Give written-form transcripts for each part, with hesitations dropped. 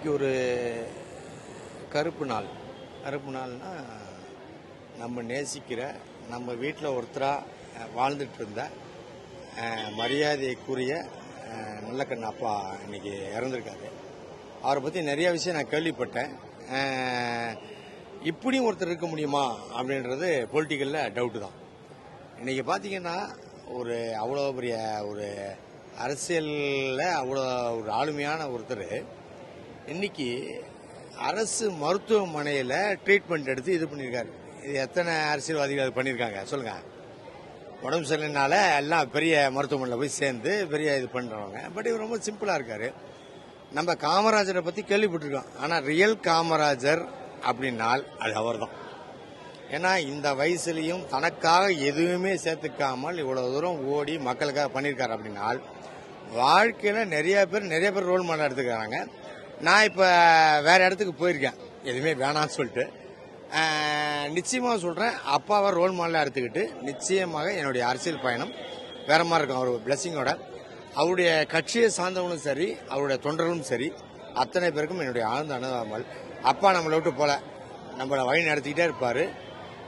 இன்றைக்கி ஒரு கருப்பு நாள். கருப்பு நாள்னா நம்ம நேசிக்கிற, நம்ம வீட்டில் ஒருத்தராக வாழ்ந்துட்டு இருந்த மரியாதைக்குரிய நல்லக்கண்ண அப்பா இன்னைக்கு இறந்துருக்காரு. அவரை பற்றி நிறைய விஷயம் நான் கேள்விப்பட்டேன். இப்படியும் ஒருத்தர் இருக்க முடியுமா அப்படின்றது பொலிட்டிக்கலில் டவுட்டு தான். இன்றைக்கி பார்த்தீங்கன்னா ஒரு அவ்வளோ பெரிய ஒரு அரசியலில் அவ்வளோ ஒரு ஆளுமையான ஒருத்தர் இன்னைக்கு அரசு மருத்துவமனையில் ட்ரீட்மெண்ட் எடுத்து இது பண்ணியிருக்காரு. இது எத்தனை அரசியல்வாதிகள் அது பண்ணியிருக்காங்க சொல்லுங்கள்? உடம்பு சரியில்லைனால எல்லாம் பெரிய மருத்துவமனையில் போய் சேர்ந்து பெரிய இது பண்ணுறவங்க. பட் இவர் ரொம்ப சிம்பிளாக இருக்கார். நம்ம காமராஜரை பற்றி கேள்விப்பட்டிருக்கோம். ஆனால் ரியல் காமராஜர் அப்படின்னால் அது அவர் தான். ஏன்னா இந்த வயசுலையும் தனக்காக எதுவுமே சேர்த்துக்காமல் இவ்வளோ தூரம் ஓடி மக்களுக்காக பண்ணியிருக்காரு. அப்படின்னால் வாழ்க்கையில் நிறைய பேர் ரோல் மாடல் எடுத்துக்கிறாங்க. நான் இப்போ வேறு இடத்துக்கு போயிருக்கேன், எதுவுமே வேணான்னு சொல்லிட்டு. நிச்சயமாக சொல்கிறேன், அப்பாவை ரோல் மாடலாக எடுத்துக்கிட்டு நிச்சயமாக என்னுடைய அரசியல் பயணம் வேற மாதிரி இருக்கும். அவர் பிளெஸிங்கோட அவருடைய கட்சியை சார்ந்தவங்களும் சரி, அவருடைய தொண்டர்களும் சரி, அத்தனை பேருக்கும் என்னுடைய ஆழ்ந்த அனுதாபங்கள். அப்பா நம்மளை விட்டு போல, நம்மளை வழி நடத்திக்கிட்டே இருப்பார்.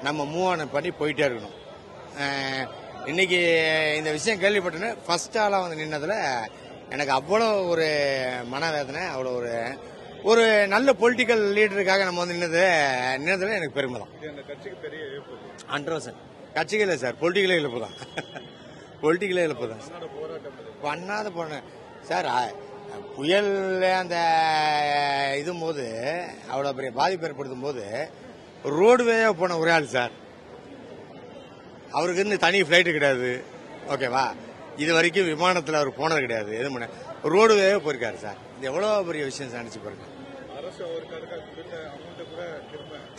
நம்ம மூவ் ஆன் பண்ணி போயிட்டே இருக்கணும். இன்னைக்கு இந்த விஷயம் கேள்விப்பட்டேன்னு ஃபர்ஸ்ட் ஆளாக வந்து நின்னதில் எனக்கு அவ்வளோ ஒரு மனவேதனை. அவ்வளோ ஒரு நல்ல பொலிட்டிக்கல் லீடருக்காக நம்ம வந்து நின்னதில் எனக்கு பெருமை தான். 100% கட்சிகளே இல்லை சார், பொலிட்டிக்கலே இழப்பு தான். பொலிட்டிக்கலே இழப்பு தான் பண்ணாத போன சார். புயல் அந்த இதும் போது அவ்வளோ பெரிய பாதிப்பு ஏற்படுத்தும் போது ரோடுவேயாக போன ஒரே ஆள் சார். அவருக்கு இருந்து தனி ஃப்ளைட்டு கிடையாது, ஓகேவா? இது வரைக்கும் விமானத்தில் அவர் போனது கிடையாது, எதுவும் பண்ண ரோடுவேவே போயிருக்காரு சார். இது எவ்வளோ பெரிய விஷயம் சார், நினைச்சு பாருங்க.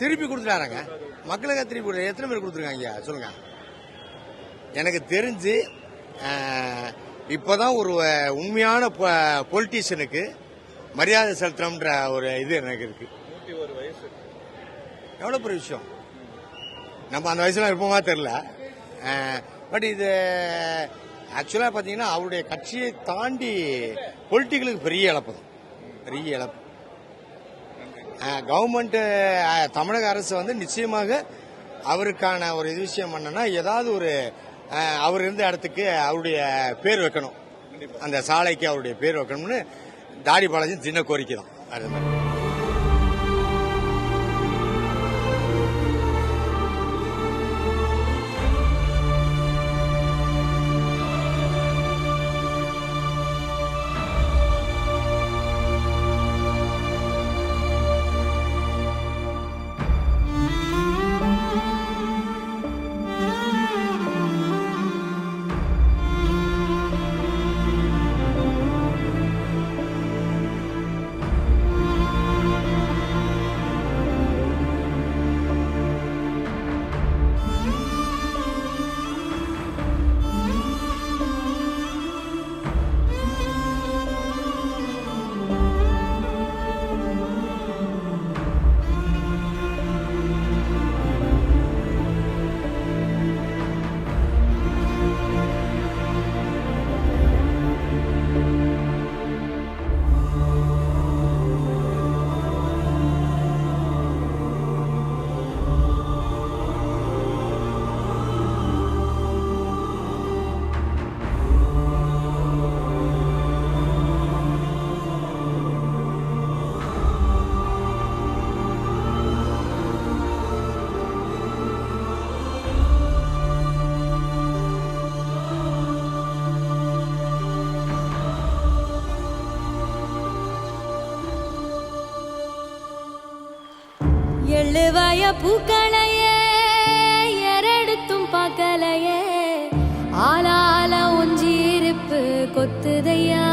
திருப்பி கொடுத்துட்டாங்க மக்களுக்காக, திருப்பி கொடுத்து எத்தனை பேர் கொடுத்துருக்காங்க சொல்லுங்க? எனக்கு தெரிஞ்சு இப்போதான் ஒரு உண்மையான பொலிட்டீஷியனுக்கு மரியாதை செலுத்தணும்ன்ற ஒரு இது எனக்கு இருக்கு. எவ்வளோ பெரிய விஷயம். நம்ம அந்த வயசுல இருப்போமா தெரியல. பட் இது ஆக்சுவலாக பார்த்தீங்கன்னா அவருடைய கட்சியை தாண்டி பொலிட்டிக்கலுக்கு பெரிய இழப்பு தான், பெரிய இழப்பு. கவர்மெண்ட் தமிழக அரசு வந்து நிச்சயமாக அவருக்கான ஒரு இது விஷயம் பண்ணனா ஏதாவது ஒரு அவர் இருந்த இடத்துக்கு அவருடைய பேர் வைக்கணும், அந்த சாலைக்கு அவருடைய பேர் வைக்கணும்னு தாடி பாலாஜி சின்ன கோரிக்கை தான். அது மாதிரி எள்ளுவாய பூக்களையே எரடுத்தும் பார்க்கலையே, ஆளால ஒஞ்சிருப்பு கொத்துதையா,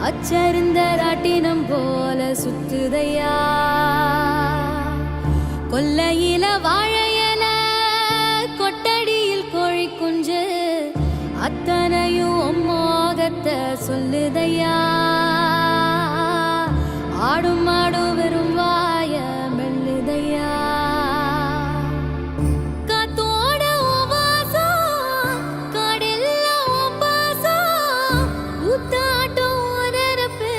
அச்சருந்த ராட்டினம் போல சுத்துதையா, கொல்லையில வாழையல கொட்டடியில் கோழி குஞ்சு, அத்தனையும் மோகத்தை சொல்லுதையா, ஆடும் ஆடும் வெறும் வாய மெல்லுதையா, காத்தோட வாசம் காடெல்லாம் பாசம் ஊத்தாட்டம் உரப்பே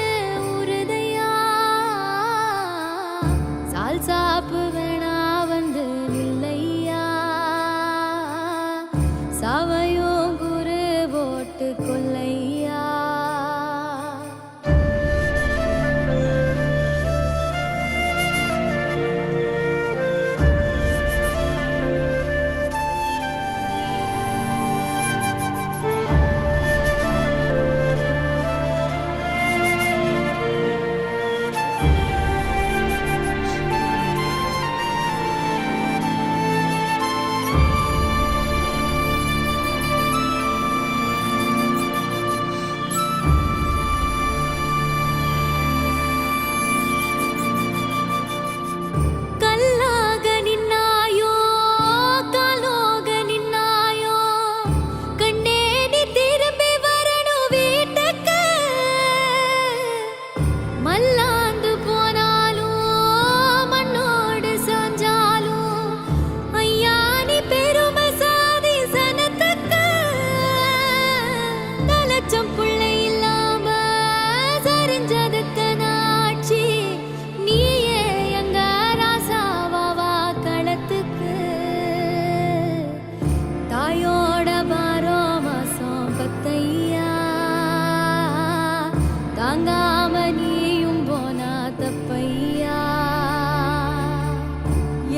தாங்காம நீயும் போனா தப்பையா.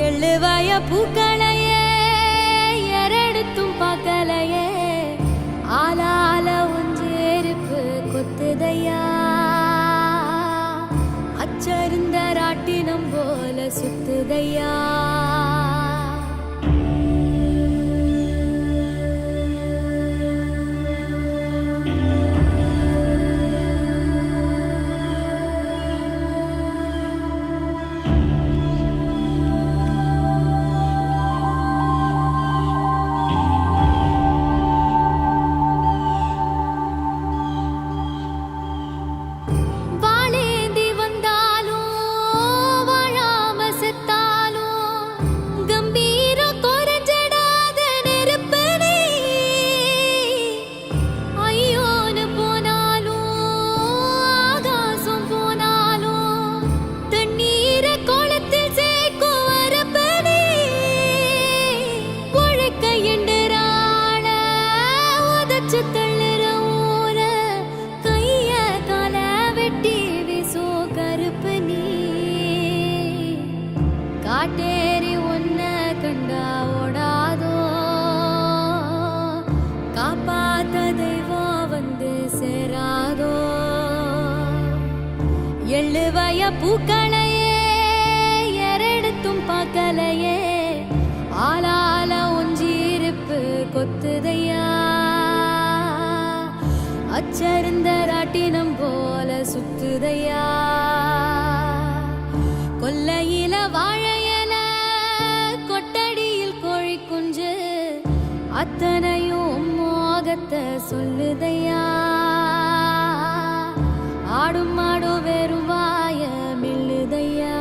எழுவாய பூக்களையே எரெடுத்தும் பார்க்கலையே, ஆளால ஒன்றேருப்பு கொத்துதையா. அச்சருந்த ராட்டினம் போல சுத்துதையா. வாழேந்தி வந்தாலும் வாழாம செத்தாலும் கம்பீரம் குறைஞ்சிடாத நெருப்பு நீ. ஐயோன்னு போனாலும் ஆகாசம் போனாலும் தண்ணீரை குளத்தில் சேர்க்கும் வரப்பு நீ. உழைக்க எண்டுறாள உதச்சு தள்ளுற ஊர கைய கால வெட்டி வீசோ கருப்பு நீ. காட்டேரி ஒன்ன கண்டா ஓடாதோ, காப்பாத்த தெய்வம் வந்து சேராதோ. எழுவய பூக்களையே எரெடுத்தும் பார்க்கலையே, ஆளால ஒன்றீருப்பு கொத்துதையா. அச்சருந்த ராட்டினம் போல சுத்துதையா. கொல்லையில வாழையல கொட்டடியில் கோழி குஞ்சு, அத்தனையும் மோகத்தை சொல்லுதையா. ஆடும் மாடும் வெறும் வாய மெல்லுதையா.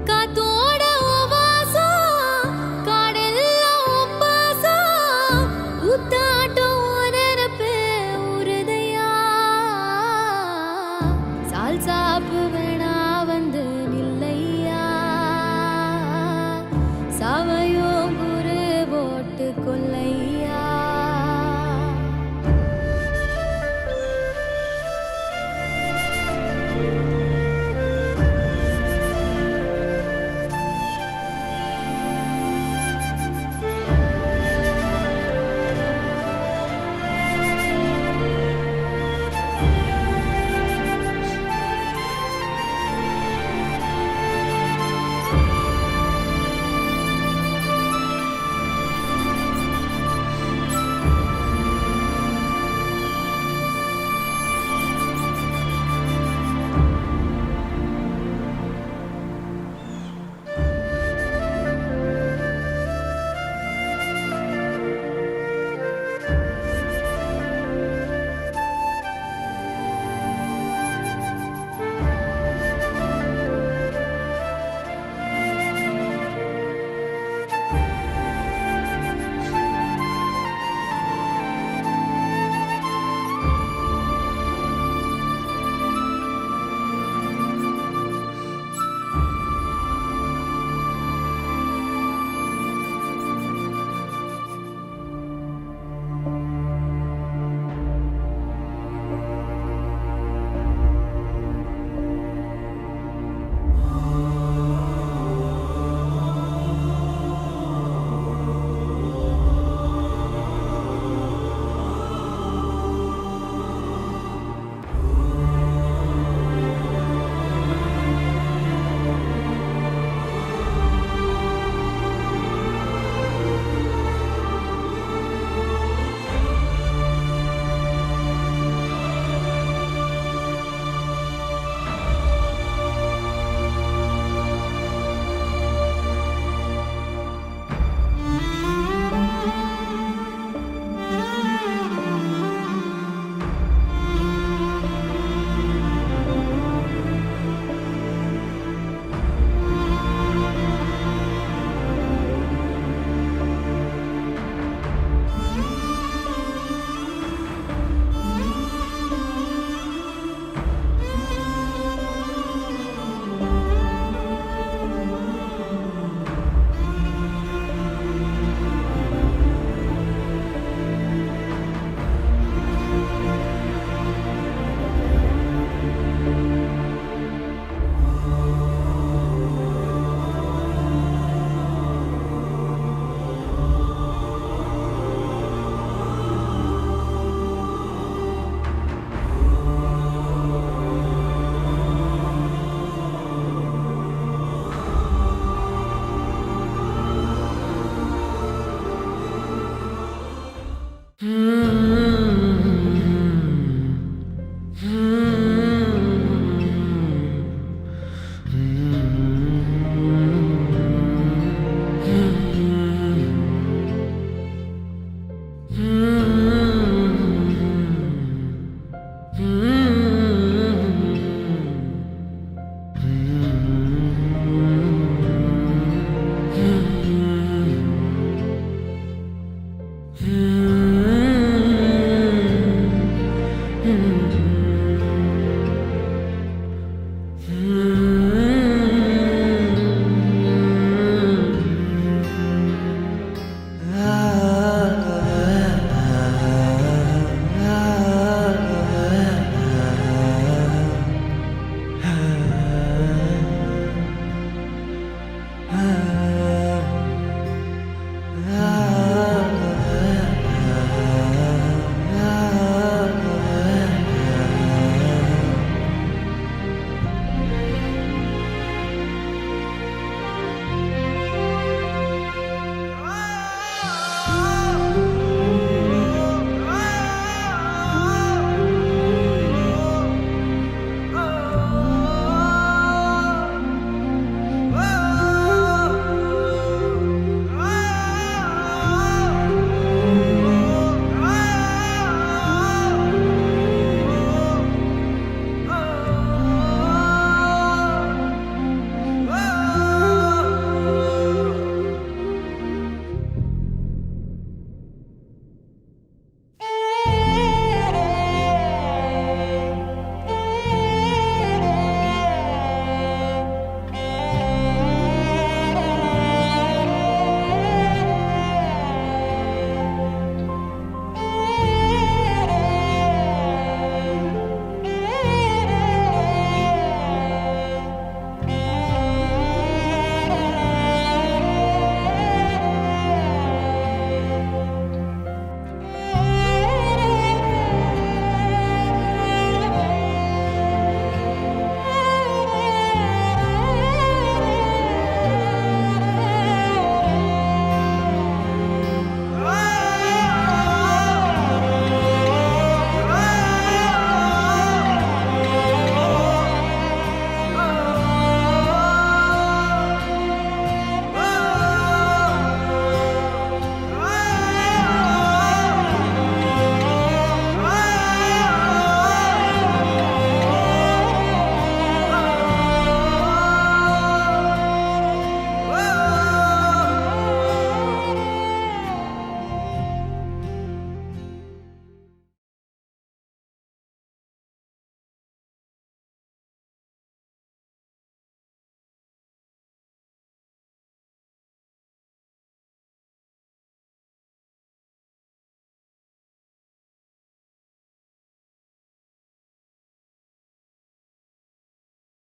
காத்தோட உவாசம் காடெல்லாம் உப்பாசம், ஊத்தாட்டம் உனரப்பு உருதையா. சால் சாப்பு வேணா வந்து நில்லையா. சாவையோ குரு போட்டு கொல்லையா. ம்